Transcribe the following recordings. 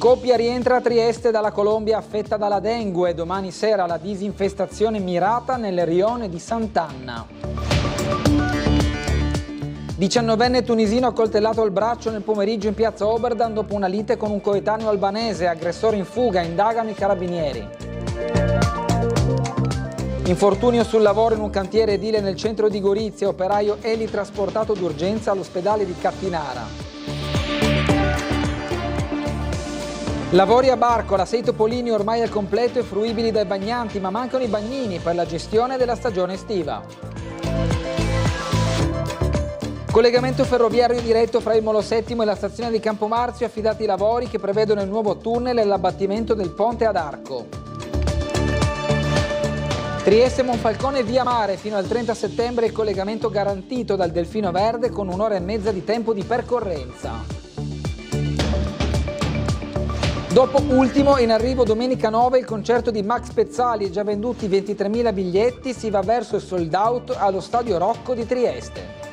Coppia rientra a Trieste dalla Colombia affetta dalla dengue. Domani sera la disinfestazione mirata nel rione di Sant'Anna. 19enne tunisino accoltellato al braccio nel pomeriggio in piazza Oberdan dopo una lite con un coetaneo albanese. Aggressore in fuga, indagano i carabinieri. Infortunio sul lavoro in un cantiere edile nel centro di Gorizia. Operaio elitrasportato d'urgenza all'ospedale di Cattinara. Lavori a Barcola, 6 topolini ormai al completo e fruibili dai bagnanti, ma mancano i bagnini per la gestione della stagione estiva. Collegamento ferroviario diretto fra il Molo Settimo e la stazione di Campomarzio, affidati i lavori che prevedono il nuovo tunnel e l'abbattimento del ponte ad Arco. Trieste Monfalcone via mare, fino al 30 settembre il collegamento garantito dal Delfino Verde con 1 ora e mezza di tempo di percorrenza. Dopo ultimo, in arrivo domenica 9 il concerto di Max Pezzali, già venduti 23.000 biglietti, si va verso il sold out allo Stadio Rocco di Trieste.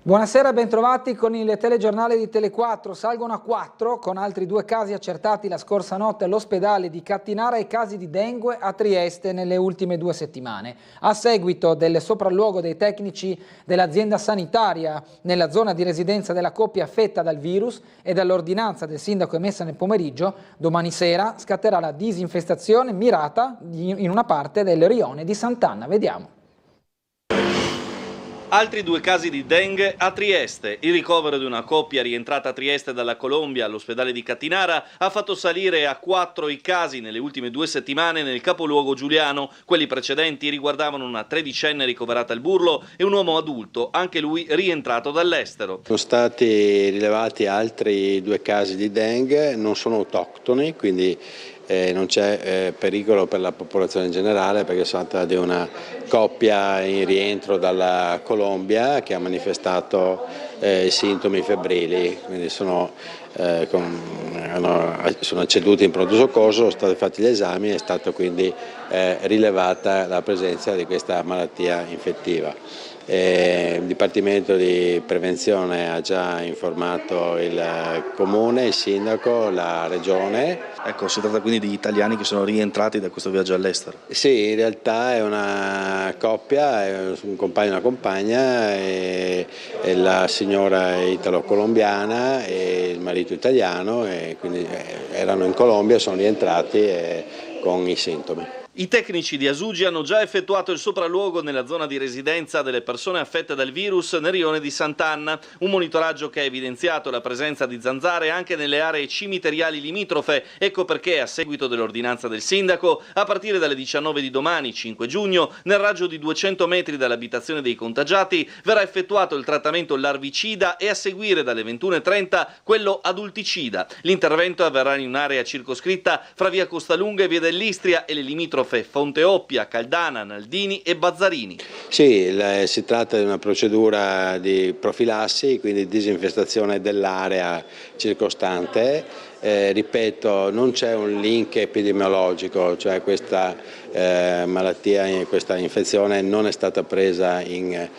Buonasera, bentrovati con il telegiornale di Tele4. Salgono a 4 con altri 2 casi accertati la scorsa notte all'ospedale di Cattinara e casi di dengue a Trieste nelle ultime 2 settimane. A seguito del sopralluogo dei tecnici dell'azienda sanitaria nella zona di residenza della coppia affetta dal virus e dall'ordinanza del sindaco emessa nel pomeriggio, domani sera scatterà la disinfestazione mirata in una parte del rione di Sant'Anna. Vediamo. Altri 2 casi di dengue a Trieste. Il ricovero di una coppia rientrata a Trieste dalla Colombia all'ospedale di Cattinara ha fatto salire a 4 i casi nelle ultime 2 settimane nel capoluogo giuliano. Quelli precedenti riguardavano una 13enne ricoverata al Burlo e un uomo adulto, anche lui rientrato dall'estero. Sono stati rilevati altri 2 casi di dengue, non sono autoctoni, quindi non c'è pericolo per la popolazione in generale, perché si tratta di una coppia in rientro dalla Colombia che ha manifestato sintomi febbrili, quindi sono acceduti in pronto soccorso, sono stati fatti gli esami e è stata quindi rilevata la presenza di questa malattia infettiva. Il Dipartimento di Prevenzione ha già informato il Comune, il Sindaco, la Regione. Ecco, si tratta quindi di italiani che sono rientrati da questo viaggio all'estero? Sì, in realtà è una coppia, è un compagno e una compagna, e la signora è italo-colombiana e il marito italiano, e quindi erano in Colombia, sono rientrati con i sintomi. I tecnici di Asugi hanno già effettuato il sopralluogo nella zona di residenza delle persone affette dal virus nel rione di Sant'Anna, un monitoraggio che ha evidenziato la presenza di zanzare anche nelle aree cimiteriali limitrofe. Ecco perché, a seguito dell'ordinanza del sindaco, a partire dalle 19 di domani, 5 giugno, nel raggio di 200 metri dall'abitazione dei contagiati, verrà effettuato il trattamento larvicida e a seguire dalle 21:30 quello adulticida. L'intervento avverrà in un'area circoscritta fra via Costalunga e via dell'Istria e le limitrofe Fonte Oppia, Caldana, Naldini e Bazzarini. Sì, si tratta di una procedura di profilassi, quindi disinfestazione dell'area circostante. Ripeto, non c'è un link epidemiologico, cioè questa malattia, questa infezione non è stata presa in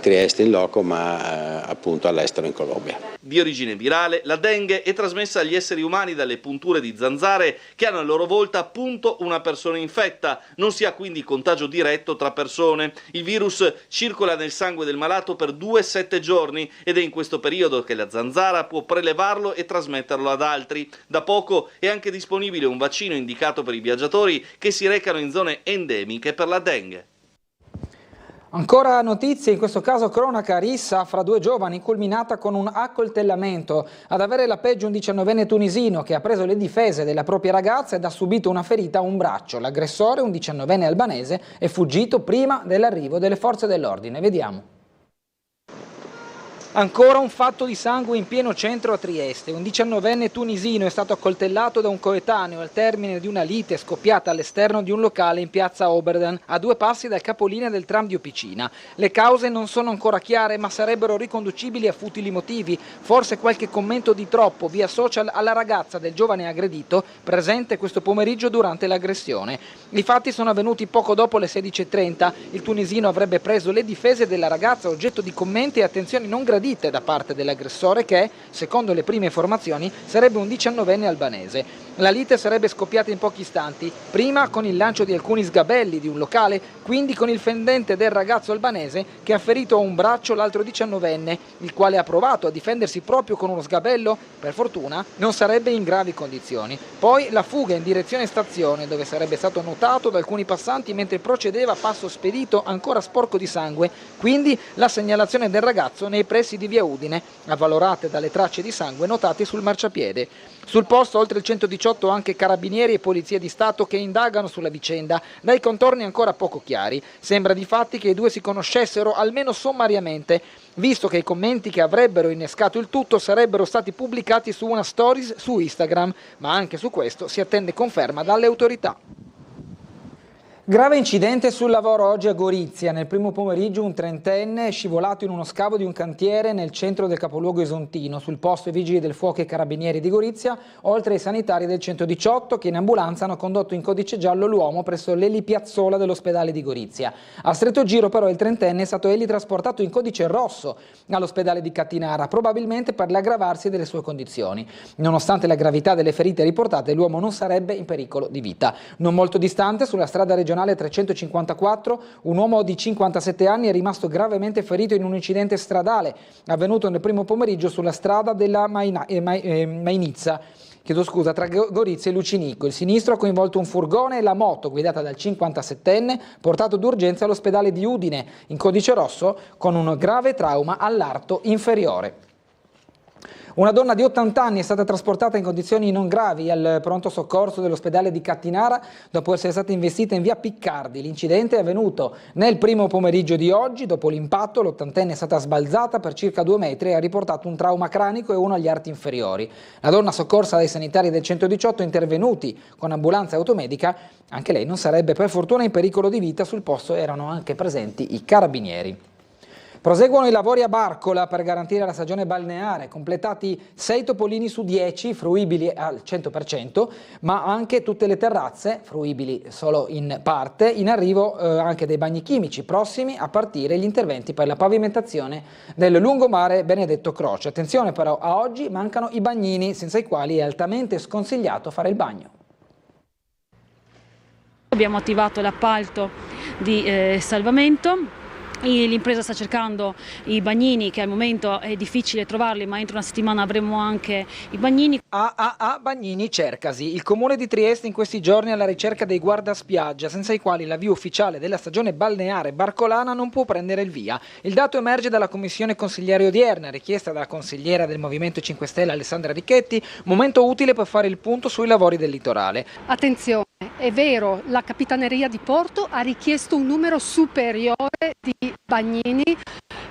Trieste in loco, ma appunto all'estero in Colombia. Di origine virale, la dengue è trasmessa agli esseri umani dalle punture di zanzare che hanno a loro volta appunto una persona infetta. Non si ha quindi contagio diretto tra persone. Il virus circola nel sangue del malato per 2-7 giorni ed è in questo periodo che la zanzara può prelevarlo e trasmetterlo ad altri. Da poco è anche disponibile un vaccino indicato per i viaggiatori che si recano in zone endemiche per la dengue. Ancora notizie, in questo caso cronaca, rissa fra 2 giovani culminata con un accoltellamento. Ad avere la peggio un 19enne tunisino che ha preso le difese della propria ragazza ed ha subito una ferita a un braccio. L'aggressore, un 19enne albanese, è fuggito prima dell'arrivo delle forze dell'ordine. Vediamo. Ancora un fatto di sangue in pieno centro a Trieste. Un 19enne tunisino è stato accoltellato da un coetaneo al termine di una lite scoppiata all'esterno di un locale in piazza Oberdan, a 2 passi dal capolinea del tram di Opicina. Le cause non sono ancora chiare, ma sarebbero riconducibili a futili motivi. Forse qualche commento di troppo via social alla ragazza del giovane aggredito, presente questo pomeriggio durante l'aggressione. I fatti sono avvenuti poco dopo le 16:30. Il tunisino avrebbe preso le difese della ragazza, oggetto di commenti e attenzioni non gradite ribadite da parte dell'aggressore che, secondo le prime informazioni, sarebbe un 19enne albanese. La lite sarebbe scoppiata in pochi istanti, prima con il lancio di alcuni sgabelli di un locale, quindi con il fendente del ragazzo albanese che ha ferito a un braccio l'altro 19enne, il quale ha provato a difendersi proprio con uno sgabello. Per fortuna non sarebbe in gravi condizioni. Poi la fuga in direzione stazione, dove sarebbe stato notato da alcuni passanti mentre procedeva a passo spedito ancora sporco di sangue, quindi la segnalazione del ragazzo nei pressi di via Udine, avvalorate dalle tracce di sangue notate sul marciapiede. Sul posto, oltre il 118, anche carabinieri e polizia di Stato che indagano sulla vicenda, dai contorni ancora poco chiari. Sembra difatti che i due si conoscessero almeno sommariamente, visto che i commenti che avrebbero innescato il tutto sarebbero stati pubblicati su una stories su Instagram, ma anche su questo si attende conferma dalle autorità. Grave incidente sul lavoro oggi a Gorizia. Nel primo pomeriggio un trentenne è scivolato in uno scavo di un cantiere nel centro del capoluogo esontino. Sul posto i vigili del fuoco e i carabinieri di Gorizia, oltre ai sanitari del 118 che in ambulanza hanno condotto in codice giallo l'uomo presso l'elipiazzola dell'ospedale di Gorizia. A stretto giro però il trentenne è stato elitrasportato in codice rosso all'ospedale di Cattinara, probabilmente per l'aggravarsi delle sue condizioni. Nonostante la gravità delle ferite riportate, l'uomo non sarebbe in pericolo di vita. Non molto distante, sulla strada regionale 354, un uomo di 57 anni è rimasto gravemente ferito in un incidente stradale avvenuto nel primo pomeriggio sulla strada della Mainizza, tra Gorizia e Lucinico. Il sinistro ha coinvolto un furgone e la moto guidata dal 57enne, portato d'urgenza all'ospedale di Udine, in codice rosso, con un grave trauma all'arto inferiore. Una donna di 80 anni è stata trasportata in condizioni non gravi al pronto soccorso dell'ospedale di Cattinara dopo essere stata investita in via Piccardi. L'incidente è avvenuto nel primo pomeriggio di oggi. Dopo l'impatto l'80enne è stata sbalzata per circa 2 metri e ha riportato un trauma cranico e uno agli arti inferiori. La donna, soccorsa dai sanitari del 118 intervenuti con ambulanza e automedica, anche lei non sarebbe per fortuna in pericolo di vita. Sul posto erano anche presenti i carabinieri. Proseguono i lavori a Barcola per garantire la stagione balneare, completati 6 topolini su 10 fruibili al 100%, ma anche tutte le terrazze, fruibili solo in parte, in arrivo anche dei bagni chimici, prossimi a partire gli interventi per la pavimentazione del lungomare Benedetto Croce. Attenzione però, a oggi mancano i bagnini, senza i quali è altamente sconsigliato fare il bagno. Abbiamo attivato l'appalto di salvamento. L'impresa sta cercando i bagnini, che al momento è difficile trovarli, ma entro una settimana avremo anche i bagnini. Bagnini cercasi. Il comune di Trieste in questi giorni è alla ricerca dei guardaspiaggia, senza i quali l'avvio ufficiale della stagione balneare barcolana non può prendere il via. Il dato emerge dalla commissione consigliare odierna, richiesta dalla consigliera del Movimento 5 Stelle Alessandra Ricchetti, momento utile per fare il punto sui lavori del litorale. Attenzione. È vero, la Capitaneria di Porto ha richiesto un numero superiore di bagnini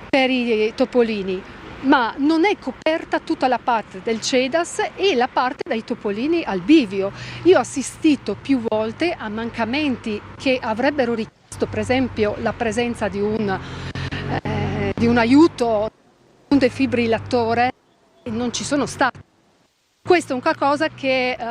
per i topolini, ma non è coperta tutta la parte del CEDAS e la parte dei topolini al bivio. Io ho assistito più volte a mancamenti che avrebbero richiesto, per esempio, la presenza di un aiuto, un defibrillatore, e non ci sono stati. Questo è un qualcosa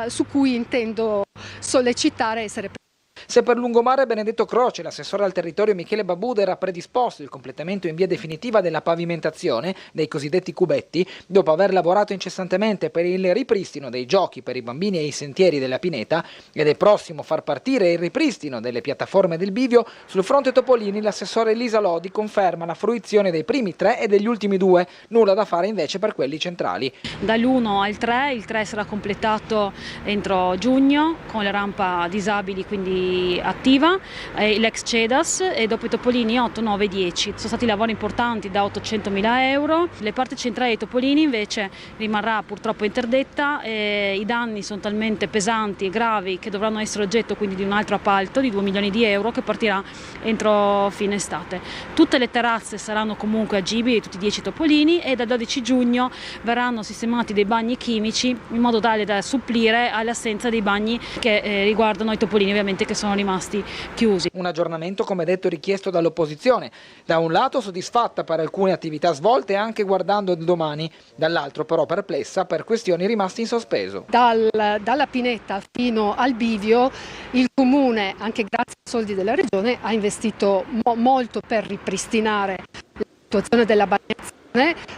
su cui intendo sollecitare e essere presente. Se per lungomare Benedetto Croce l'assessore al territorio Michele Babuda era predisposto il completamento in via definitiva della pavimentazione dei cosiddetti cubetti, dopo aver lavorato incessantemente per il ripristino dei giochi per i bambini e i sentieri della pineta ed è prossimo a far partire il ripristino delle piattaforme del bivio, sul fronte topolini l'assessore Elisa Lodi conferma la fruizione dei primi 3 e degli ultimi 2, nulla da fare invece per quelli centrali. Dall'1 al 3, il 3 sarà completato entro giugno con la rampa disabili, quindi attiva, l'ex CEDAS, e dopo i topolini 8, 9 e 10. Sono stati lavori importanti da 800.000 euro. Le parti centrali dei topolini invece rimarrà purtroppo interdetta, i danni sono talmente pesanti e gravi che dovranno essere oggetto quindi di un altro appalto di 2 milioni di euro che partirà entro fine estate. Tutte le terrazze saranno comunque agibili, tutti i 10 topolini, e dal 12 giugno verranno sistemati dei bagni chimici in modo tale da supplire all'assenza dei bagni che riguardano i topolini ovviamente che sono rimasti chiusi. Un aggiornamento, come detto, richiesto dall'opposizione. Da un lato soddisfatta per alcune attività svolte anche guardando il domani, dall'altro però perplessa per questioni rimaste in sospeso. Dalla pineta fino al bivio il Comune, anche grazie ai soldi della Regione, ha investito molto per ripristinare la situazione della bagnazione.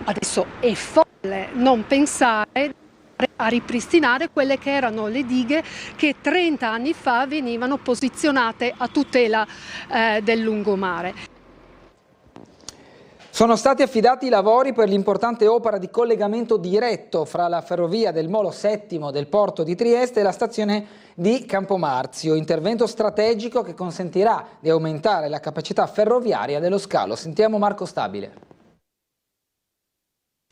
Adesso è folle non pensare a ripristinare quelle che erano le dighe che 30 anni fa venivano posizionate a tutela del lungomare. Sono stati affidati i lavori per l'importante opera di collegamento diretto fra la ferrovia del Molo VII del porto di Trieste e la stazione di Campomarzio, intervento strategico che consentirà di aumentare la capacità ferroviaria dello scalo. Sentiamo Marco Stabile.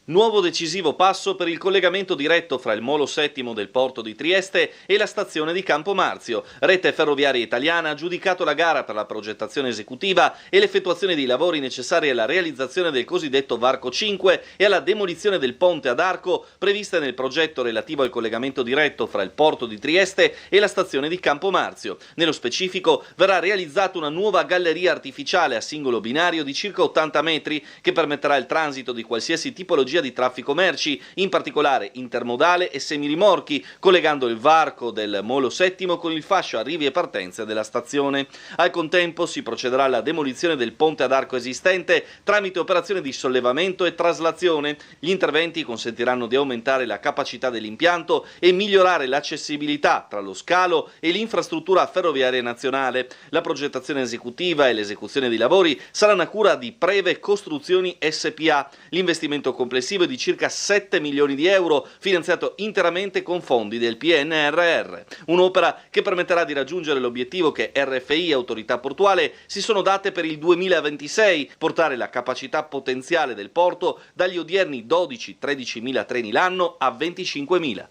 Nuovo decisivo passo per il collegamento diretto fra il Molo VII del porto di Trieste e la stazione di Campomarzio. Rete Ferroviaria Italiana ha aggiudicato la gara per la progettazione esecutiva e l'effettuazione dei lavori necessari alla realizzazione del cosiddetto Varco 5 e alla demolizione del ponte ad arco previste nel progetto relativo al collegamento diretto fra il porto di Trieste e la stazione di Campomarzio. Nello specifico verrà realizzata una nuova galleria artificiale a singolo binario di circa 80 metri che permetterà il transito di qualsiasi tipologia di traffico merci, in particolare intermodale e semirimorchi, collegando il varco del Molo VII con il fascio arrivi e partenze della stazione. Al contempo si procederà alla demolizione del ponte ad arco esistente tramite operazioni di sollevamento e traslazione. Gli interventi consentiranno di aumentare la capacità dell'impianto e migliorare l'accessibilità tra lo scalo e l'infrastruttura ferroviaria nazionale. La progettazione esecutiva e l'esecuzione dei lavori saranno a cura di Preve Costruzioni SPA. L'investimento complessivo è di circa 7 milioni di euro, finanziato interamente con fondi del PNRR. Un'opera che permetterà di raggiungere l'obiettivo che RFI e Autorità Portuale si sono date per il 2026, portare la capacità potenziale del porto dagli odierni 12-13.000 treni l'anno a 25.000.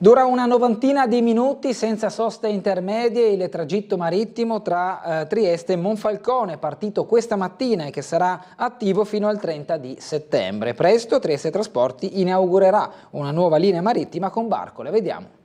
Dura una novantina di minuti senza soste intermedie il tragitto marittimo tra Trieste e Monfalcone, partito questa mattina e che sarà attivo fino al 30 di settembre. Presto Trieste Trasporti inaugurerà una nuova linea marittima con Barcola. Vediamo.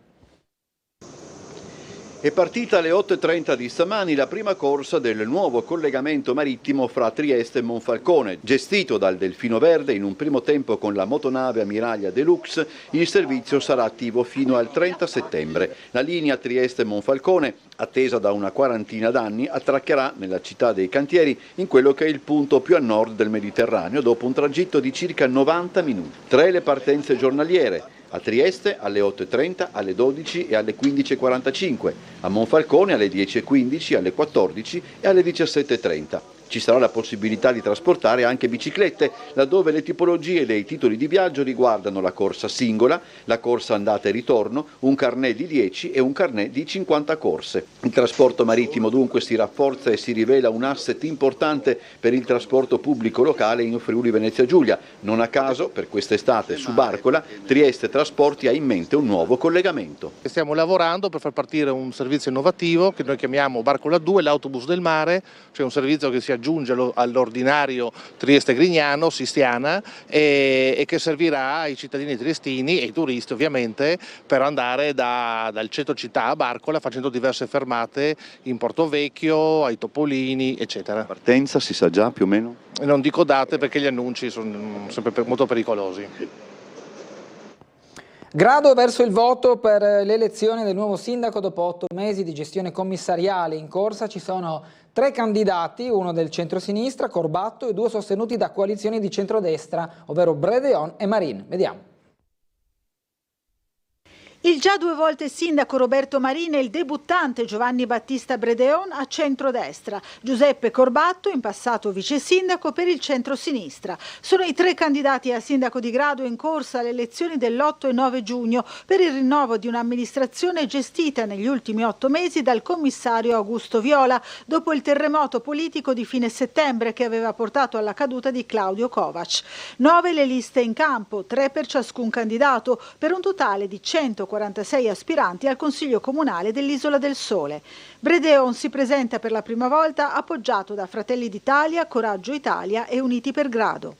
È partita alle 8:30 di stamani la prima corsa del nuovo collegamento marittimo fra Trieste e Monfalcone. Gestito dal Delfino Verde in un primo tempo con la motonave Ammiraglia Deluxe, il servizio sarà attivo fino al 30 settembre. La linea Trieste-Monfalcone, attesa da una quarantina d'anni, attraccherà nella città dei cantieri in quello che è il punto più a nord del Mediterraneo dopo un tragitto di circa 90 minuti. 3 le partenze giornaliere. A Trieste alle 8:30, alle 12 e alle 15:45, a Monfalcone alle 10:15, alle 14 e alle 17:30. Ci sarà la possibilità di trasportare anche biciclette, laddove le tipologie dei titoli di viaggio riguardano la corsa singola, la corsa andata e ritorno, un carnet di 10 e un carnet di 50 corse. Il trasporto marittimo dunque si rafforza e si rivela un asset importante per il trasporto pubblico locale in Friuli Venezia Giulia. Non a caso, per quest'estate su Barcola, Trieste Trasporti ha in mente un nuovo collegamento. Stiamo lavorando per far partire un servizio innovativo che noi chiamiamo Barcola 2, l'autobus del mare, cioè un servizio che si aggiunge all'ordinario Trieste-Grignano, Sistiana, e che servirà ai cittadini triestini e ai turisti ovviamente per andare dal centro città a Barcola facendo diverse fermate in Porto Vecchio, ai Topolini, eccetera. La partenza si sa già più o meno? Non dico date perché gli annunci sono sempre molto pericolosi. Grado verso il voto per l'elezione del nuovo sindaco dopo 8 mesi di gestione commissariale. In corsa ci sono 3 candidati, uno del centrosinistra, Corbatto, e 2 sostenuti da coalizioni di centrodestra, ovvero Bredeon e Marin. Vediamo. Il già 2 volte sindaco Roberto Marin e il debuttante Giovanni Battista Bredeon a centrodestra, Giuseppe Corbatto, in passato vice sindaco per il centrosinistra. Sono i 3 candidati a sindaco di grado in corsa alle elezioni dell'8 e 9 giugno per il rinnovo di un'amministrazione gestita negli ultimi 8 mesi dal commissario Augusto Viola, dopo il terremoto politico di fine settembre che aveva portato alla caduta di Claudio Kovac. 9 le liste in campo, 3 per ciascun candidato, per un totale di 146 aspiranti al Consiglio Comunale dell'Isola del Sole. Bredeon si presenta per la prima volta appoggiato da Fratelli d'Italia, Coraggio Italia e Uniti per Grado.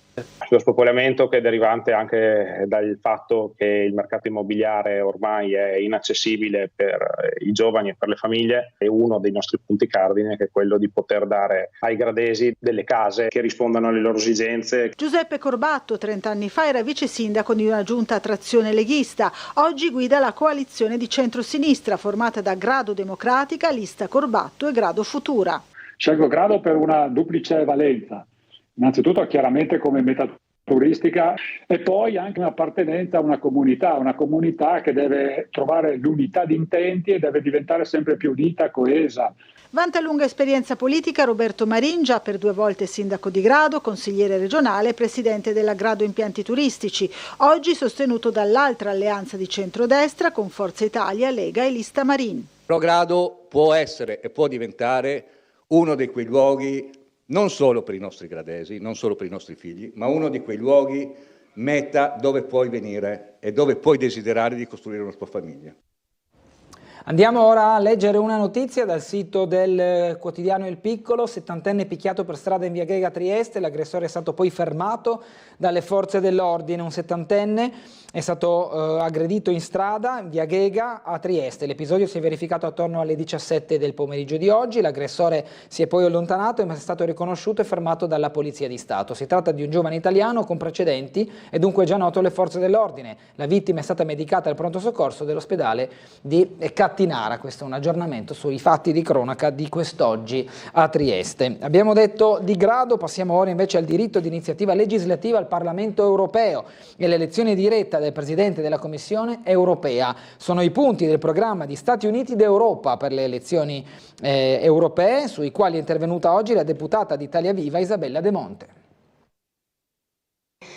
Lo spopolamento che è derivante anche dal fatto che il mercato immobiliare ormai è inaccessibile per i giovani e per le famiglie è uno dei nostri punti cardine, che è quello di poter dare ai gradesi delle case che rispondano alle loro esigenze. Giuseppe Corbatto 30 anni fa era vice sindaco di una giunta a trazione leghista, oggi guida la coalizione di centrosinistra formata da Grado Democratica, Lista Corbatto e Grado Futura. Scelgo Grado per una duplice valenza. Innanzitutto chiaramente come turistica e poi anche un'appartenenza a una comunità che deve trovare l'unità di intenti e deve diventare sempre più unita, coesa. Vanta lunga esperienza politica Roberto Marin, già per 2 volte sindaco di Grado, consigliere regionale e presidente della Grado Impianti Turistici, oggi sostenuto dall'altra alleanza di centrodestra con Forza Italia, Lega e Lista Marin. Però Grado può essere e può diventare uno di quei luoghi non solo per i nostri gradesi, non solo per i nostri figli, ma uno di quei luoghi meta dove puoi venire e dove puoi desiderare di costruire una tua famiglia. Andiamo ora a leggere una notizia dal sito del quotidiano Il Piccolo. 70enne picchiato per strada in via Ghega a Trieste, l'aggressore è stato poi fermato dalle forze dell'ordine. Un 70enne è stato aggredito in strada in via Ghega a Trieste. L'episodio si è verificato attorno alle 17 del pomeriggio di oggi. L'aggressore si è poi allontanato e è stato riconosciuto e fermato dalla Polizia di Stato. Si tratta di un giovane italiano con precedenti e dunque già noto alle forze dell'ordine. La vittima è stata medicata al pronto soccorso dell'ospedale di Cattinara. Questo è un aggiornamento sui fatti di cronaca di quest'oggi a Trieste. Abbiamo detto di Grado, passiamo ora invece al diritto di iniziativa legislativa al Parlamento europeo e l'elezione diretta del Presidente della Commissione europea. Sono i punti del programma di Stati Uniti d'Europa per le elezioni europee, sui quali è intervenuta oggi la deputata di Italia Viva Isabella De Monte.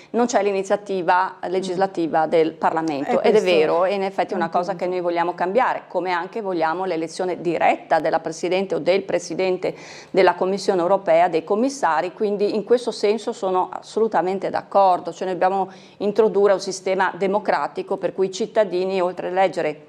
Non c'è l'iniziativa legislativa del Parlamento ed è vero, e in effetti è una cosa che noi vogliamo cambiare, come anche vogliamo l'elezione diretta della Presidente o del Presidente della Commissione europea, dei commissari, quindi in questo senso sono assolutamente d'accordo, cioè noi dobbiamo introdurre un sistema democratico per cui i cittadini, oltre a eleggere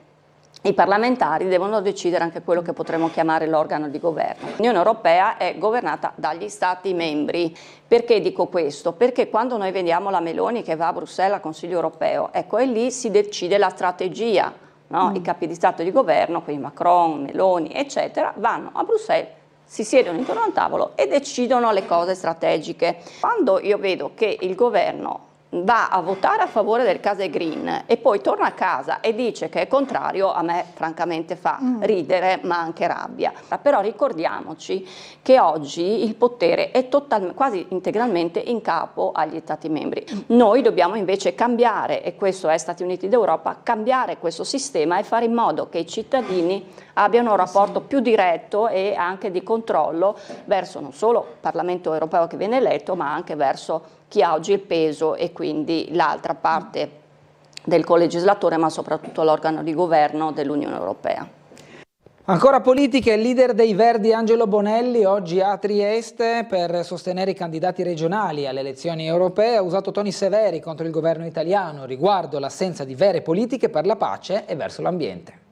i parlamentari, devono decidere anche quello che potremmo chiamare l'organo di governo. L'Unione Europea è governata dagli Stati membri. Perché dico questo? Perché quando noi vediamo la Meloni che va a Bruxelles al Consiglio Europeo, ecco, e lì si decide la strategia, no? I capi di Stato e di governo, quindi Macron, Meloni, eccetera, vanno a Bruxelles, si siedono intorno a un tavolo e decidono le cose strategiche. Quando io vedo che il governo va a votare a favore del Case Green e poi torna a casa e dice che è contrario, a me francamente fa ridere ma anche rabbia. Però ricordiamoci che oggi il potere è quasi integralmente in capo agli Stati membri. Noi dobbiamo invece cambiare, e questo è Stati Uniti d'Europa, cambiare questo sistema e fare in modo che i cittadini abbiano un rapporto più diretto e anche di controllo verso non solo il Parlamento europeo che viene eletto, ma anche verso chi ha oggi il peso e quindi l'altra parte del colegislatore, ma soprattutto l'organo di governo dell'Unione Europea. Ancora politica, il leader dei Verdi Angelo Bonelli oggi a Trieste per sostenere i candidati regionali alle elezioni europee ha usato toni severi contro il governo italiano riguardo l'assenza di vere politiche per la pace e verso l'ambiente.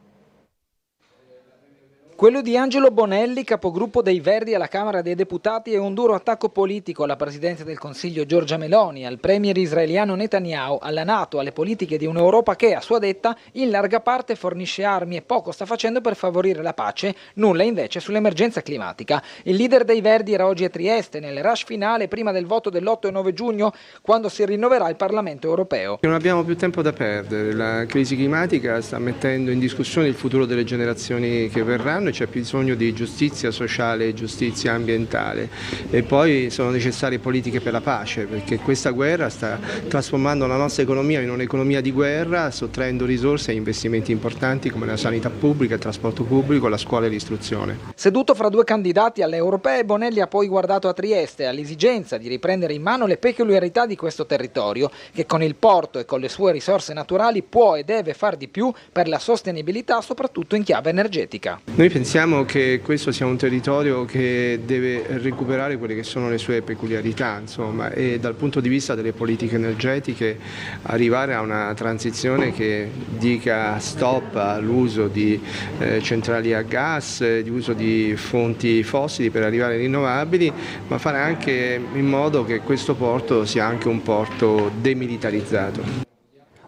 Quello di Angelo Bonelli, capogruppo dei Verdi alla Camera dei Deputati, è un duro attacco politico alla Presidente del Consiglio Giorgia Meloni, al premier israeliano Netanyahu, alla NATO, alle politiche di un'Europa che, a sua detta, in larga parte fornisce armi e poco sta facendo per favorire la pace, nulla invece sull'emergenza climatica. Il leader dei Verdi era oggi a Trieste, nel rush finale prima del voto dell'8 e 9 giugno, quando si rinnoverà il Parlamento europeo. Non abbiamo più tempo da perdere, la crisi climatica sta mettendo in discussione il futuro delle generazioni che verranno, e c'è bisogno di giustizia sociale e giustizia ambientale, e poi sono necessarie politiche per la pace, perché questa guerra sta trasformando la nostra economia in un'economia di guerra, sottraendo risorse a investimenti importanti come la sanità pubblica, il trasporto pubblico, la scuola e l'istruzione. Seduto fra due candidati alle europee, Bonelli ha poi guardato a Trieste, all'esigenza di riprendere in mano le peculiarità di questo territorio, che con il porto e con le sue risorse naturali può e deve far di più per la sostenibilità, soprattutto in chiave energetica. Noi pensiamo che questo sia un territorio che deve recuperare quelle che sono le sue peculiarità, insomma, e dal punto di vista delle politiche energetiche arrivare a una transizione che dica stop all'uso di centrali a gas, di uso di fonti fossili per arrivare ai rinnovabili, ma fare anche in modo che questo porto sia anche un porto demilitarizzato.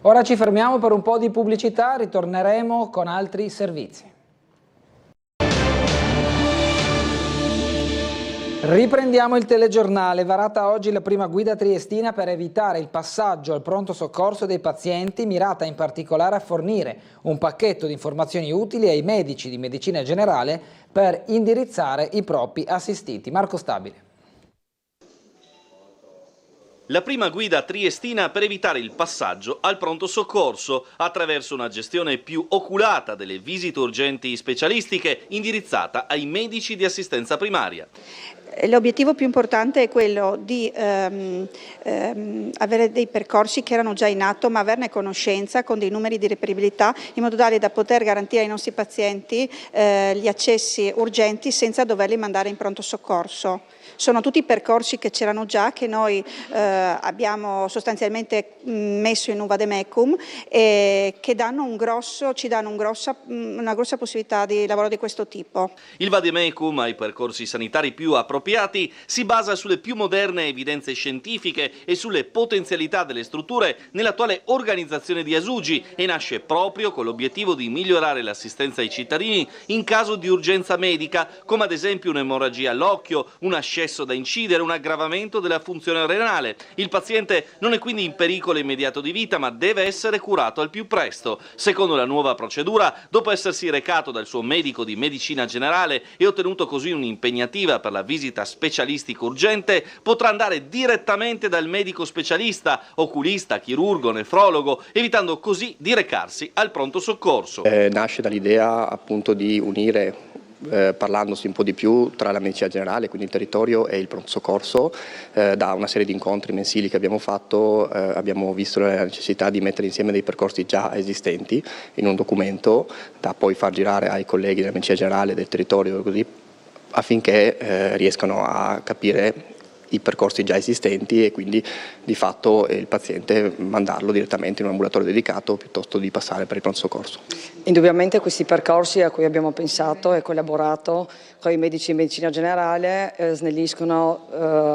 Ora ci fermiamo per un po' di pubblicità, ritorneremo con altri servizi. Riprendiamo il telegiornale. Varata oggi la prima guida triestina per evitare il passaggio al pronto soccorso dei pazienti, mirata in particolare a fornire un pacchetto di informazioni utili ai medici di medicina generale per indirizzare i propri assistiti. Marco Stabile. La prima guida triestina per evitare il passaggio al pronto soccorso attraverso una gestione più oculata delle visite urgenti specialistiche indirizzata ai medici di assistenza primaria. L'obiettivo più importante è quello di avere dei percorsi che erano già in atto, ma averne conoscenza con dei numeri di reperibilità in modo tale da poter garantire ai nostri pazienti gli accessi urgenti senza doverli mandare in pronto soccorso. Sono tutti percorsi che c'erano già, che noi abbiamo sostanzialmente messo in un vademecum e che ci danno una grossa possibilità di lavoro di questo tipo. Il vademecum ai percorsi sanitari più appropriati si basa sulle più moderne evidenze scientifiche e sulle potenzialità delle strutture nell'attuale organizzazione di Asugi e nasce proprio con l'obiettivo di migliorare l'assistenza ai cittadini in caso di urgenza medica, come ad esempio un'emorragia all'occhio, un ascesso da incidere, un aggravamento della funzione renale. Il paziente non è quindi in pericolo immediato di vita, ma deve essere curato al più presto. Secondo la nuova procedura, dopo essersi recato dal suo medico di medicina generale e ottenuto così un'impegnativa per la visita specialistica urgente, potrà andare direttamente dal medico specialista, oculista, chirurgo, nefrologo, evitando così di recarsi al pronto soccorso. Nasce dall'idea appunto di unire, parlandosi un po' di più, tra la medicina generale, quindi il territorio, e il pronto soccorso. Da una serie di incontri mensili che abbiamo fatto abbiamo visto la necessità di mettere insieme dei percorsi già esistenti in un documento da poi far girare ai colleghi della medicina generale, del territorio, così, affinché riescano a capire i percorsi già esistenti e quindi di fatto il paziente mandarlo direttamente in un ambulatorio dedicato piuttosto di passare per il pronto soccorso. Indubbiamente questi percorsi a cui abbiamo pensato e collaborato con i medici di medicina generale snelliscono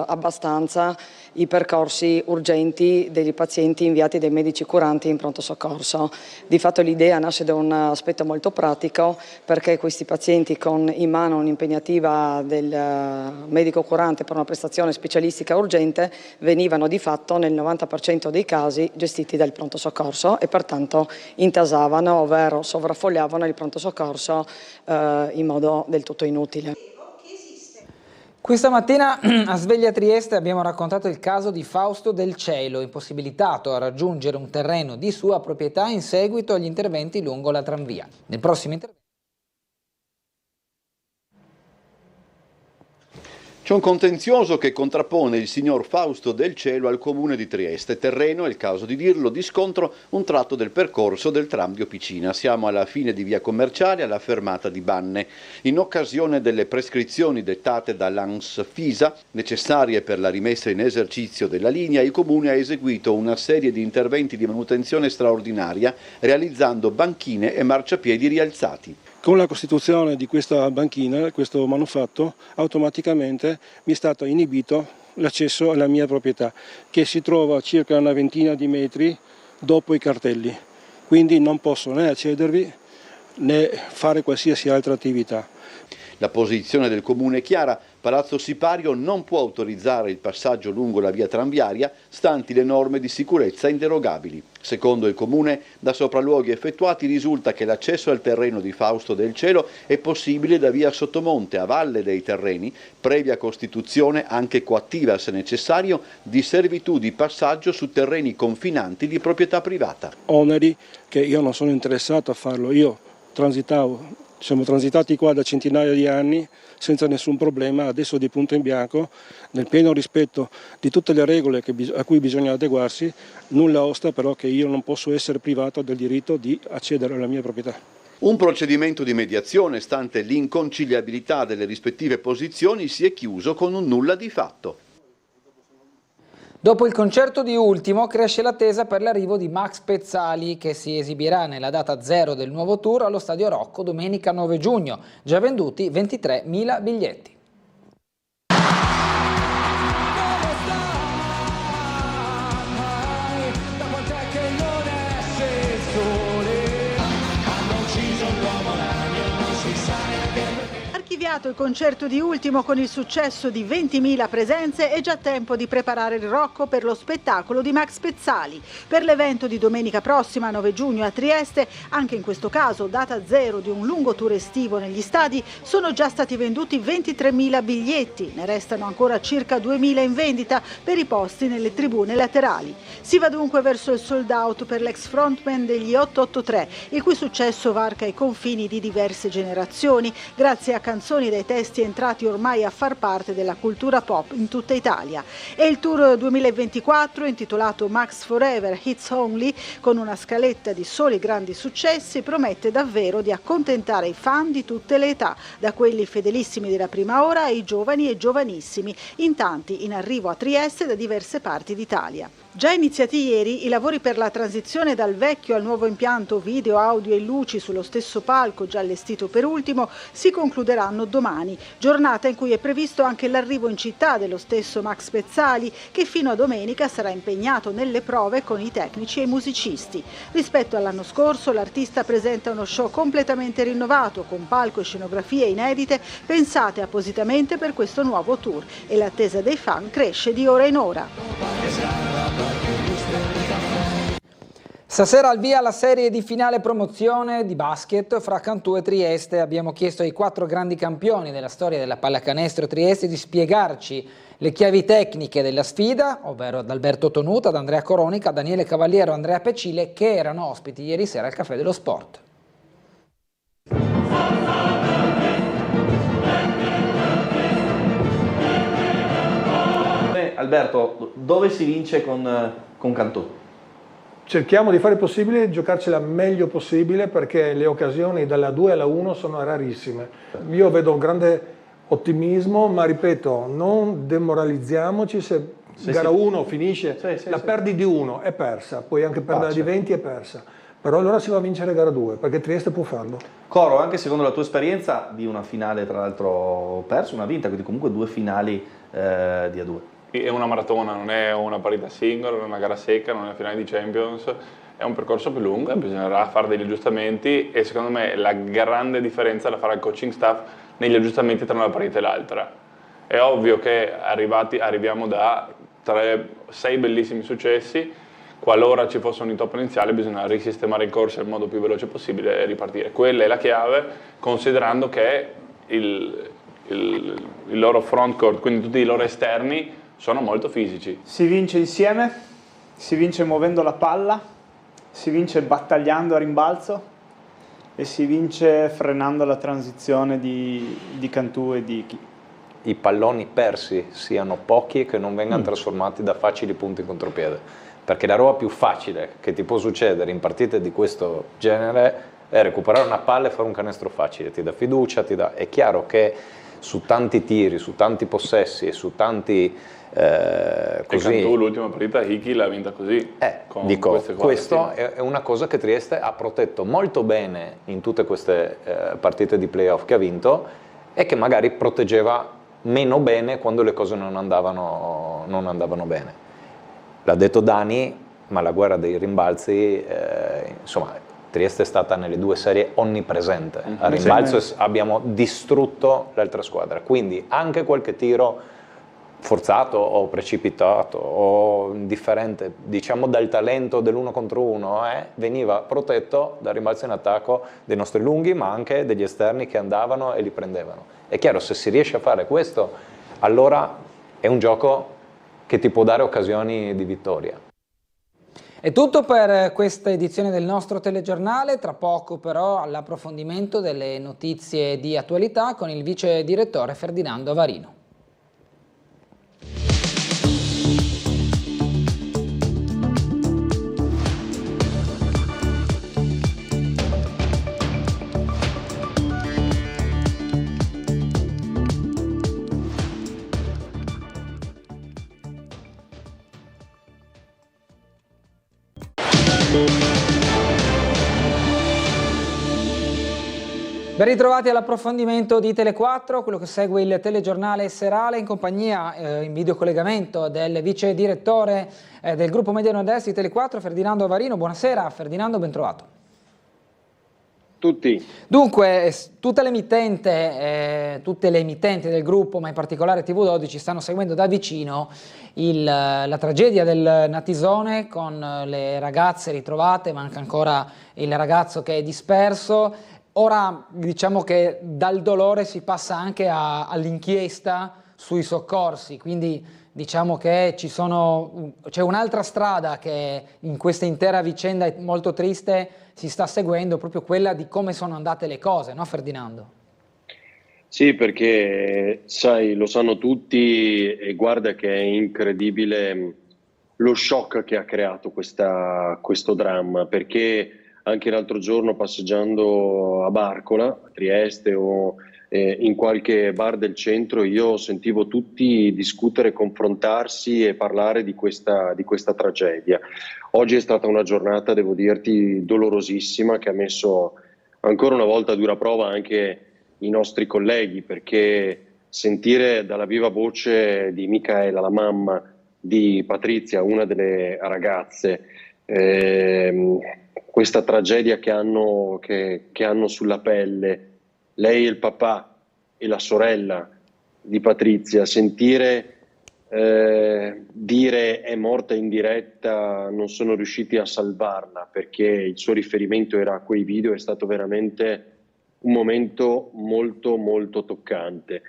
abbastanza i percorsi urgenti degli pazienti inviati dai medici curanti in pronto soccorso. Di fatto l'idea nasce da un aspetto molto pratico, perché questi pazienti con in mano un'impegnativa del medico curante per una prestazione specialistica urgente venivano di fatto nel 90% dei casi gestiti dal pronto soccorso e pertanto intasavano, ovvero sovraffogliavano il pronto soccorso in modo del tutto inutile. Questa mattina a Sveglia Trieste abbiamo raccontato il caso di Fausto Del Cielo, impossibilitato a raggiungere un terreno di sua proprietà in seguito agli interventi lungo la tranvia. Nel prossimo intervento c'è un contenzioso che contrappone il signor Fausto Del Cielo al comune di Trieste. Terreno, è il caso di dirlo, di scontro un tratto del percorso del tram di Opicina. Siamo alla fine di via Commerciale, alla fermata di Banne. In occasione delle prescrizioni dettate dall'ANS Fisa, necessarie per la rimessa in esercizio della linea, il comune ha eseguito una serie di interventi di manutenzione straordinaria, realizzando banchine e marciapiedi rialzati. Con la costituzione di questa banchina, questo manufatto, automaticamente mi è stato inibito l'accesso alla mia proprietà, che si trova a circa una ventina di metri dopo i cartelli. Quindi non posso né accedervi né fare qualsiasi altra attività. La posizione del comune è chiara: Palazzo Sipario non può autorizzare il passaggio lungo la via tranviaria, stanti le norme di sicurezza inderogabili. Secondo il comune, da sopralluoghi effettuati risulta che l'accesso al terreno di Fausto Del Cielo è possibile da via Sottomonte, a valle dei terreni, previa costituzione, anche coattiva se necessario, di servitù di passaggio su terreni confinanti di proprietà privata. Oneri che io non sono interessato a farlo, io transitavo. Siamo transitati qua da centinaia di anni senza nessun problema, adesso di punto in bianco, nel pieno rispetto di tutte le regole a cui bisogna adeguarsi, nulla osta però che io non posso essere privato del diritto di accedere alla mia proprietà. Un procedimento di mediazione, stante l'inconciliabilità delle rispettive posizioni, si è chiuso con un nulla di fatto. Dopo il concerto di Ultimo cresce l'attesa per l'arrivo di Max Pezzali, che si esibirà nella data 0 del nuovo tour allo Stadio Rocco domenica 9 giugno. Già venduti 23.000 biglietti. iniziato il concerto di Ultimo con il successo di 20.000 presenze. È già tempo di preparare il Rocco per lo spettacolo di Max Pezzali. Per l'evento di domenica prossima, 9 giugno a Trieste, anche in questo caso data zero di un lungo tour estivo negli stadi, sono già stati venduti 23.000 biglietti. Ne restano ancora circa 2.000 in vendita per i posti nelle tribune laterali. Si va dunque verso il sold out per l'ex frontman degli 883, il cui successo varca i confini di diverse generazioni, grazie a canzoni dai testi entrati ormai a far parte della cultura pop in tutta Italia. E il tour 2024, intitolato Max Forever Hits Only, con una scaletta di soli grandi successi, promette davvero di accontentare i fan di tutte le età, da quelli fedelissimi della prima ora ai giovani e giovanissimi, in tanti in arrivo a Trieste da diverse parti d'Italia. Già iniziati ieri i lavori per la transizione dal vecchio al nuovo impianto video, audio e luci sullo stesso palco già allestito per Ultimo si concluderanno domani, giornata in cui è previsto anche l'arrivo in città dello stesso Max Pezzali, che fino a domenica sarà impegnato nelle prove con i tecnici e i musicisti. Rispetto all'anno scorso l'artista presenta uno show completamente rinnovato con palco e scenografie inedite pensate appositamente per questo nuovo tour, e l'attesa dei fan cresce di ora in ora. Stasera al via la serie di finale promozione di basket fra Cantù e Trieste. Abbiamo chiesto ai 4 grandi campioni della storia della pallacanestro Trieste di spiegarci le chiavi tecniche della sfida, ovvero ad Alberto Tonuta, ad Andrea Coronica, a Daniele Cavaliero e Andrea Pecile, che erano ospiti ieri sera al Caffè dello Sport. Alberto, dove si vince con Cantù? Cerchiamo di fare il possibile, di giocarcela meglio possibile, perché le occasioni dalla 2 alla 1 sono rarissime. Io vedo un grande ottimismo, ma ripeto, non demoralizziamoci se gara 1 finisce, la perdi di 1 è persa, puoi anche perdere di 20 è persa. Però allora si va a vincere gara 2, perché Trieste può farlo. Coro, anche secondo la tua esperienza di una finale tra l'altro persa, una vinta, quindi comunque 2 finali di A2. È una maratona, non è una partita singola, non è una gara secca, non è una finale di Champions, è un percorso più lungo e bisognerà fare degli aggiustamenti, e secondo me la grande differenza la farà il coaching staff negli aggiustamenti tra una partita e l'altra. È ovvio che arriviamo da 6 bellissimi successi, qualora ci fosse un intoppo iniziale bisogna risistemare il corso nel modo più veloce possibile e ripartire. Quella è la chiave, considerando che il loro frontcourt, quindi tutti i loro esterni, sono molto fisici. Si vince insieme, si vince muovendo la palla, si vince battagliando a rimbalzo e si vince frenando la transizione di Cantù e di Chi. I palloni persi siano pochi e che non vengano trasformati da facili punti in contropiede, perché la roba più facile che ti può succedere in partite di questo genere è recuperare una palla e fare un canestro facile, ti dà fiducia, è chiaro che su tanti tiri, su tanti possessi e su tanti così. E Cantù l'ultima partita Hickey l'ha vinta così. Dico, questo è una cosa che Trieste ha protetto molto bene in tutte queste partite di playoff che ha vinto, e che magari proteggeva meno bene quando le cose non andavano bene. L'ha detto Dani, ma la guerra dei rimbalzi, insomma, Trieste è stata nelle 2 serie onnipresente. A rimbalzo abbiamo distrutto l'altra squadra, quindi anche qualche tiro forzato o precipitato o differente, diciamo, dal talento dell'1 contro 1, veniva protetto dal rimbalzo in attacco dei nostri lunghi, ma anche degli esterni che andavano e li prendevano. È chiaro, se si riesce a fare questo, allora è un gioco che ti può dare occasioni di vittoria. È tutto per questa edizione del nostro telegiornale, tra poco però all'approfondimento delle notizie di attualità con il vice direttore Ferdinando Avarino. Ben ritrovati all'approfondimento di Tele4, quello che segue il telegiornale serale in compagnia in videocollegamento del vice direttore del gruppo media nord-est di Tele4, Ferdinando Avarino. Buonasera Ferdinando, ben trovato. tutti. Dunque, tutte le emittenti del gruppo, ma in particolare TV12, stanno seguendo da vicino la tragedia del Natisone con le ragazze ritrovate, manca ancora il ragazzo che è disperso. Ora diciamo che dal dolore si passa anche all'inchiesta sui soccorsi, quindi diciamo che c'è un'altra strada che in questa intera vicenda molto triste si sta seguendo, proprio quella di come sono andate le cose, no Ferdinando? Sì, perché sai, lo sanno tutti e guarda che è incredibile lo shock che ha creato questo dramma, perché anche l'altro giorno passeggiando a Barcola, a Trieste o in qualche bar del centro, io sentivo tutti discutere, confrontarsi e parlare di questa tragedia. Oggi è stata una giornata, devo dirti, dolorosissima, che ha messo ancora una volta a dura prova anche i nostri colleghi, perché sentire dalla viva voce di Micaela, la mamma di Patrizia, una delle ragazze, questa tragedia che hanno sulla pelle, lei e il papà e la sorella di Patrizia, sentire dire è morta in diretta, non sono riusciti a salvarla, perché il suo riferimento era a quei video, è stato veramente un momento molto molto toccante.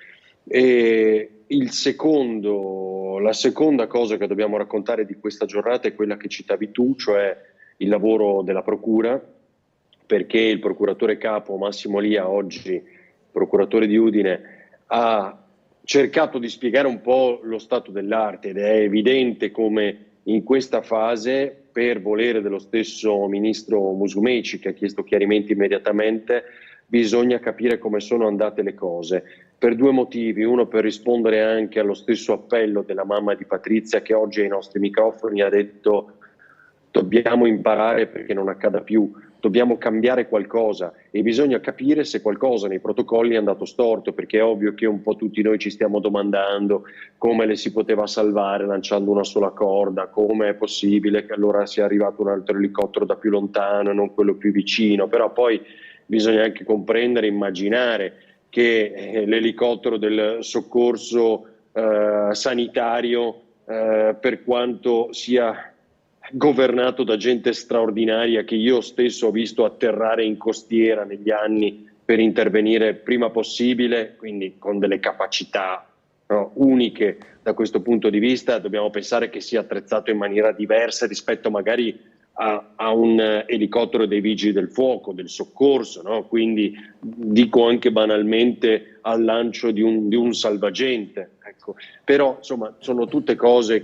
E la seconda cosa che dobbiamo raccontare di questa giornata è quella che citavi tu, cioè il lavoro della Procura, perché il procuratore capo Massimo Lia, oggi procuratore di Udine, ha cercato di spiegare un po' lo stato dell'arte, ed è evidente come in questa fase, per volere dello stesso ministro Musumeci, che ha chiesto chiarimenti immediatamente, bisogna capire come sono andate le cose, per due motivi: uno, per rispondere anche allo stesso appello della mamma di Patrizia, che oggi ai nostri microfoni ha detto dobbiamo imparare perché non accada più, dobbiamo cambiare qualcosa e bisogna capire se qualcosa nei protocolli è andato storto, perché è ovvio che un po' tutti noi ci stiamo domandando come le si poteva salvare lanciando una sola corda, come è possibile che allora sia arrivato un altro elicottero da più lontano e non quello più vicino, però poi bisogna anche comprendere, immaginare che l'elicottero del soccorso sanitario, per quanto sia governato da gente straordinaria che io stesso ho visto atterrare in costiera negli anni per intervenire prima possibile, quindi con delle capacità uniche da questo punto di vista, dobbiamo pensare che sia attrezzato in maniera diversa rispetto magari a un elicottero dei vigili del fuoco, del soccorso, no? Quindi dico anche banalmente al lancio di un salvagente. Ecco. Però insomma sono tutte cose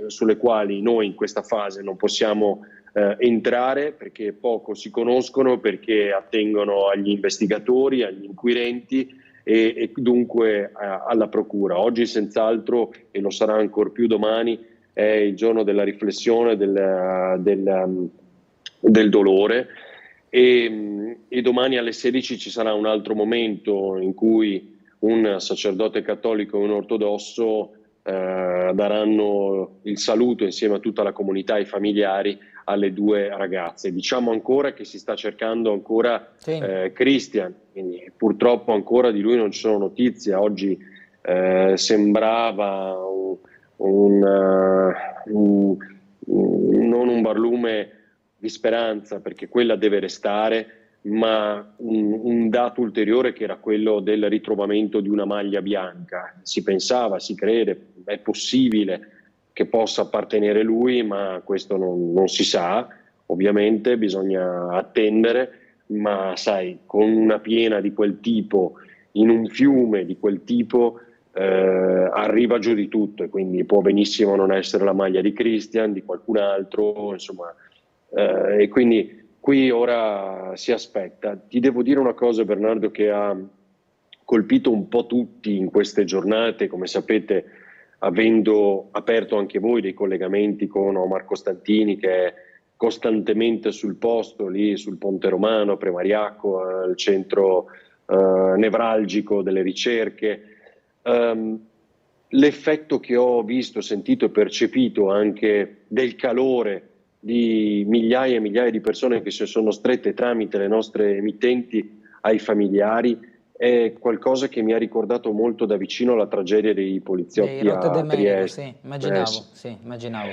sulle quali noi in questa fase non possiamo entrare, perché poco si conoscono, perché attengono agli investigatori, agli inquirenti e dunque alla procura. Oggi senz'altro, e lo sarà ancor più domani, è il giorno della riflessione, del dolore, e domani alle 16 ci sarà un altro momento in cui un sacerdote cattolico e un ortodosso daranno il saluto insieme a tutta la comunità e i familiari alle due ragazze. Diciamo ancora che si sta cercando ancora Christian, quindi purtroppo ancora di lui non ci sono notizie. Oggi sembrava non un barlume di speranza, perché quella deve restare, ma un dato ulteriore che era quello del ritrovamento di una maglia bianca. Si pensava, si crede, è possibile che possa appartenere lui, ma questo non si sa, ovviamente bisogna attendere, ma sai, con una piena di quel tipo, in un fiume di quel tipo, arriva giù di tutto, e quindi può benissimo non essere la maglia di Christian, di qualcun altro, insomma, e quindi qui ora si aspetta. Ti devo dire una cosa, Bernardo, che ha colpito un po' tutti in queste giornate, come sapete, avendo aperto anche voi dei collegamenti con Omar Costantini, che è costantemente sul posto, lì sul Ponte Romano, Premariacco, al centro nevralgico delle ricerche. L'effetto che ho visto, sentito e percepito anche del calore di migliaia e migliaia di persone che si sono strette tramite le nostre emittenti ai familiari è qualcosa che mi ha ricordato molto da vicino la tragedia dei poliziotti Rotta a De Menego, Trieste. sì, immaginavo.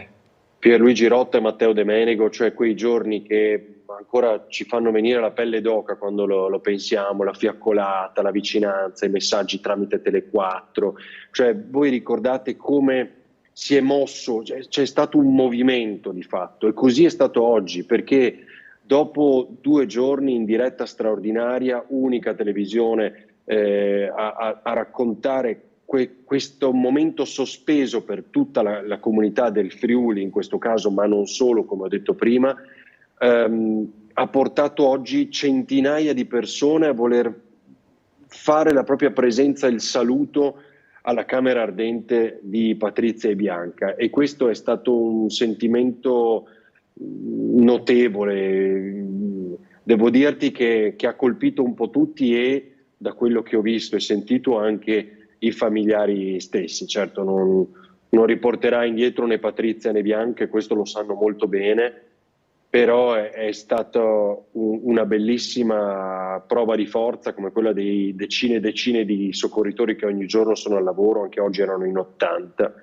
Pierluigi Rotta e Matteo De Menego, cioè quei giorni che ancora ci fanno venire la pelle d'oca quando lo pensiamo, la fiaccolata, la vicinanza, i messaggi tramite Tele4, cioè voi ricordate come si è mosso, c'è stato un movimento di fatto, e così è stato oggi, perché dopo 2 giorni in diretta straordinaria, unica televisione a raccontare questo momento sospeso per tutta la comunità del Friuli, in questo caso, ma non solo, come ho detto prima, ha portato oggi centinaia di persone a voler fare la propria presenza, il saluto alla Camera Ardente di Patrizia e Bianca, e questo è stato un sentimento notevole, devo dirti che ha colpito un po' tutti, e da quello che ho visto e sentito anche i familiari stessi. Certo non riporterà indietro né Patrizia né Bianca, e questo lo sanno molto bene, però è stata una bellissima prova di forza, come quella dei decine e decine di soccorritori che ogni giorno sono al lavoro, anche oggi erano in 80,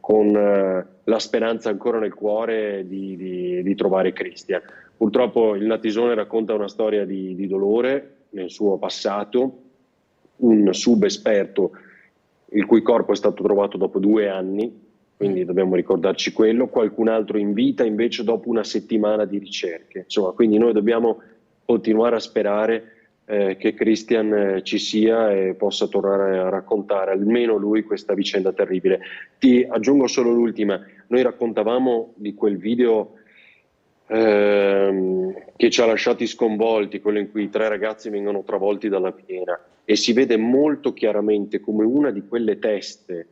con la speranza ancora nel cuore di trovare Christian. Purtroppo il Natisone racconta una storia di dolore nel suo passato, un subesperto il cui corpo è stato trovato dopo 2 anni, quindi dobbiamo ricordarci quello, qualcun altro in vita invece dopo 1 settimana di ricerche. Insomma, quindi noi dobbiamo continuare a sperare che Christian ci sia e possa tornare a raccontare almeno lui questa vicenda terribile. Ti aggiungo solo l'ultima: noi raccontavamo di quel video che ci ha lasciati sconvolti, quello in cui i 3 ragazzi vengono travolti dalla piena, e si vede molto chiaramente come una di quelle teste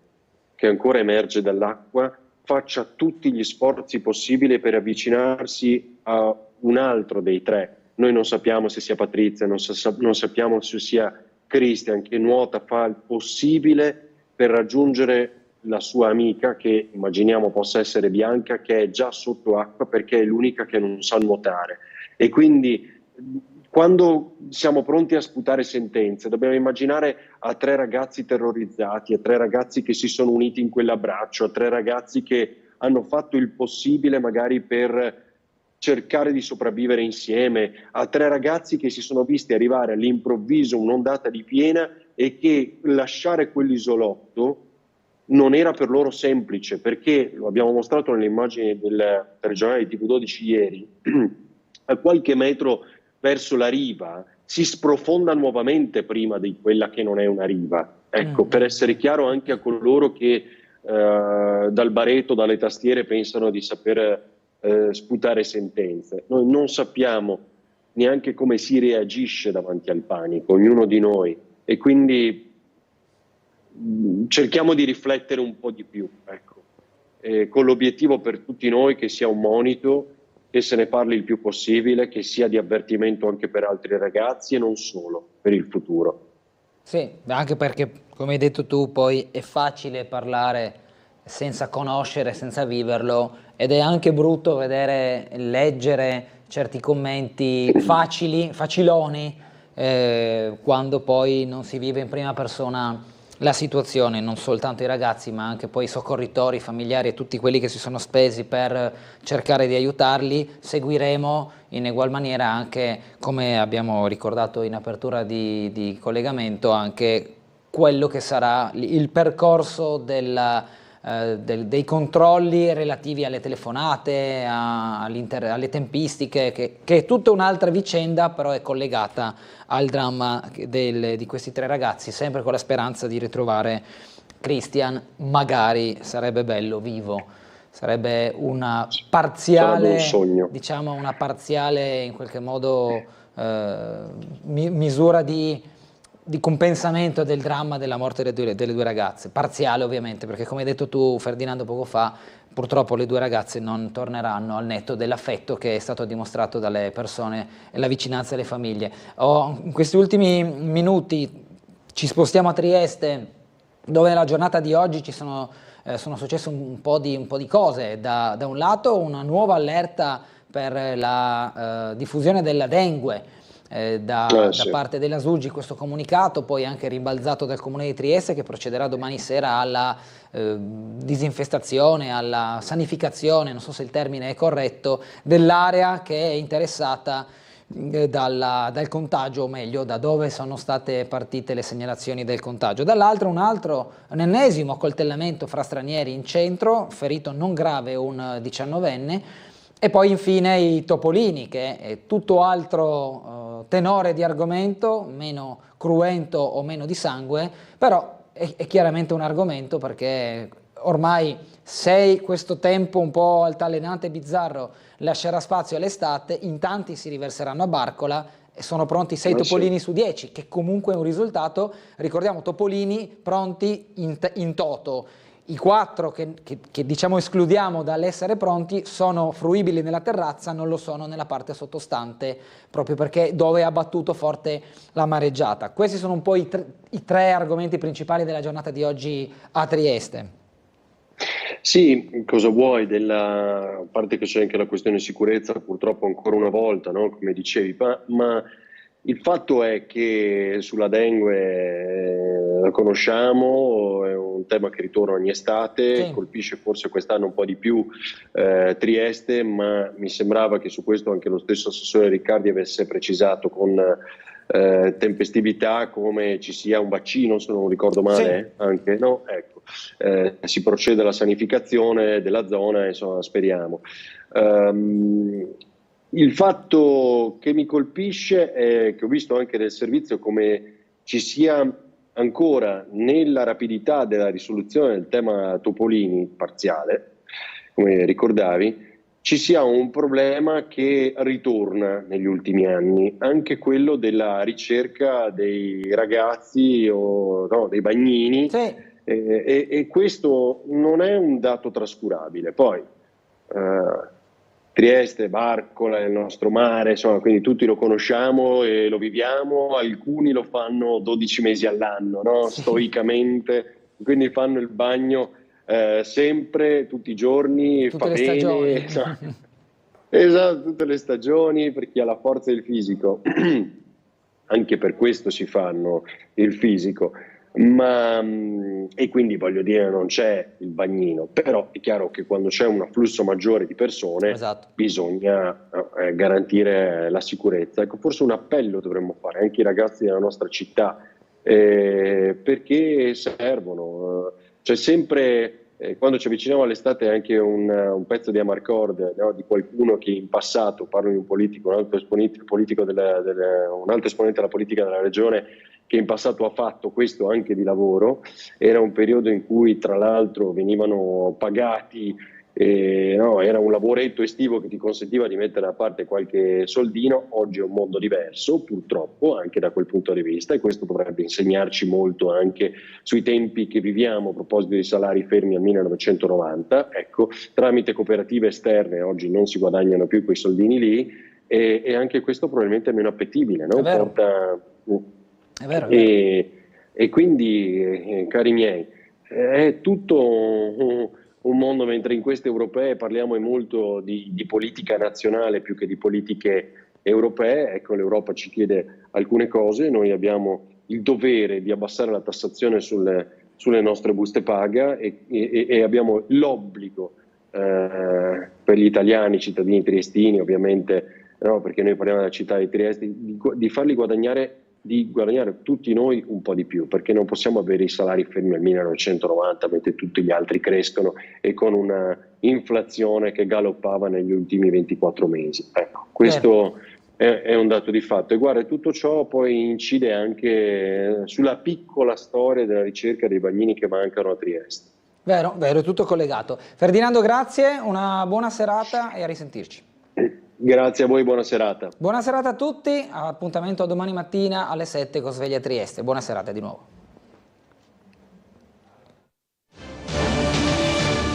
che ancora emerge dall'acqua faccia tutti gli sforzi possibili per avvicinarsi a un altro dei 3. Noi non sappiamo se sia Patrizia, non sappiamo se sia Christian, che nuota, fa il possibile per raggiungere la sua amica, che immaginiamo possa essere Bianca, che è già sotto acqua perché è l'unica che non sa nuotare. E quindi quando siamo pronti a sputare sentenze dobbiamo immaginare a 3 ragazzi terrorizzati, a 3 ragazzi che si sono uniti in quell'abbraccio, a 3 ragazzi che hanno fatto il possibile magari per cercare di sopravvivere insieme, a 3 ragazzi che si sono visti arrivare all'improvviso un'ondata di piena e che lasciare quell'isolotto non era per loro semplice, perché lo abbiamo mostrato nelle immagini del telegiornale di TV12 ieri, a qualche metro verso la riva si sprofonda nuovamente prima di quella che non è una riva. Ecco, per essere chiaro anche a coloro che dal baretto, dalle tastiere pensano di saper sputare sentenze. Noi non sappiamo neanche come si reagisce davanti al panico, ognuno di noi, e quindi cerchiamo di riflettere un po' di più, ecco, con l'obiettivo per tutti noi che sia un monito, che se ne parli il più possibile, che sia di avvertimento anche per altri ragazzi e non solo, per il futuro. Sì, anche perché, come hai detto tu, poi è facile parlare senza conoscere, senza viverlo, ed è anche brutto vedere, leggere certi commenti faciloni, quando poi non si vive in prima persona la situazione, non soltanto i ragazzi ma anche poi i soccorritori, i familiari e tutti quelli che si sono spesi per cercare di aiutarli. Seguiremo in egual maniera anche, come abbiamo ricordato in apertura di collegamento, anche quello che sarà il percorso dei controlli relativi alle telefonate, alle tempistiche, che è tutta un'altra vicenda, però è collegata al dramma di questi 3 ragazzi, sempre con la speranza di ritrovare Christian, magari sarebbe bello vivo, sarebbe una parziale, diciamo una parziale in qualche modo misura di compensamento del dramma della morte delle due ragazze, parziale ovviamente, perché come hai detto tu Ferdinando poco fa, purtroppo le 2 ragazze non torneranno, al netto dell'affetto che è stato dimostrato dalle persone e la vicinanza alle famiglie. In questi ultimi minuti ci spostiamo a Trieste, dove nella giornata di oggi ci sono sono successe un po' di cose. Da un lato una nuova allerta per la diffusione della dengue da parte della SUGI, questo comunicato poi anche rimbalzato dal Comune di Trieste, che procederà domani sera alla disinfestazione, alla sanificazione, non so se il termine è corretto, dell'area che è interessata dal contagio, o meglio da dove sono state partite le segnalazioni del contagio. Dall'altro un ennesimo accoltellamento fra stranieri in centro, ferito non grave un 19enne, e poi infine i topolini, che è tutto altro tenore di argomento, meno cruento o meno di sangue, però è chiaramente un argomento, perché ormai se questo tempo un po' altalenante e bizzarro lascerà spazio all'estate, in tanti si riverseranno a Barcola e sono pronti 6 topolini su 10, che comunque è un risultato. Ricordiamo, topolini pronti in toto. I 4 che diciamo escludiamo dall'essere pronti sono fruibili nella terrazza, non lo sono nella parte sottostante, proprio perché dove ha battuto forte la mareggiata. Questi sono un po' i 3 argomenti principali della giornata di oggi a Trieste. Sì, cosa vuoi, a parte che c'è anche la questione sicurezza, purtroppo ancora una volta, no? Come dicevi, ma il fatto è che sulla dengue la conosciamo, è un tema che ritorna ogni estate, colpisce forse quest'anno un po' di più Trieste, ma mi sembrava che su questo anche lo stesso assessore Riccardi avesse precisato con tempestività come ci sia un vaccino, se non ricordo male, anche, no? Ecco. Si procede alla sanificazione della zona, insomma, speriamo. Il fatto che mi colpisce è che ho visto anche nel servizio come ci sia ancora, nella rapidità della risoluzione del tema topolini parziale, come ricordavi, ci sia un problema che ritorna negli ultimi anni, anche quello della ricerca dei ragazzi o no, dei bagnini, e questo non è un dato trascurabile. Poi Trieste, Barcola, il nostro mare, insomma, quindi tutti lo conosciamo e lo viviamo, alcuni lo fanno 12 mesi all'anno, no? Stoicamente, quindi fanno il bagno sempre, tutti i giorni, tutte le stagioni. Esatto, tutte le stagioni, per chi ha la forza del fisico, anche per questo si fanno il fisico, e quindi voglio dire non c'è il bagnino, però è chiaro che quando c'è un afflusso maggiore di persone bisogna garantire la sicurezza. Ecco, forse un appello dovremmo fare anche ai ragazzi della nostra città, perché servono. C'è sempre, quando ci avviciniamo all'estate, anche un pezzo di Amarcord, no? Di qualcuno che in passato, parlo di un politico, un altro esponente della politica della regione, che in passato ha fatto questo anche di lavoro. Era un periodo in cui tra l'altro venivano pagati, no, era un lavoretto estivo che ti consentiva di mettere da parte qualche soldino. Oggi è un mondo diverso, purtroppo, anche da quel punto di vista, e questo dovrebbe insegnarci molto anche sui tempi che viviamo. A proposito dei salari fermi al 1990, ecco, tramite cooperative esterne oggi non si guadagnano più quei soldini lì, e anche questo probabilmente è meno appetibile, no? È vero. E quindi, cari miei, è tutto un mondo, mentre in queste europee parliamo molto di politica nazionale più che di politiche europee. Ecco, l'Europa ci chiede alcune cose, noi abbiamo il dovere di abbassare la tassazione sulle nostre buste paga, e abbiamo l'obbligo per gli italiani, cittadini triestini ovviamente, no, perché noi parliamo della città di Trieste, di farli guadagnare tutti noi un po' di più, perché non possiamo avere i salari fermi al 1990 mentre tutti gli altri crescono e con una inflazione che galoppava negli ultimi 24 mesi. Ecco, questo è un dato di fatto, e guarda, tutto ciò poi incide anche sulla piccola storia della ricerca dei bagnini che mancano a Trieste. Vero, è tutto collegato. Ferdinando, grazie, una buona serata e a risentirci. Grazie a voi, buona serata. Buona serata a tutti, appuntamento a domani mattina alle 7 con Sveglia Trieste. Buona serata di nuovo.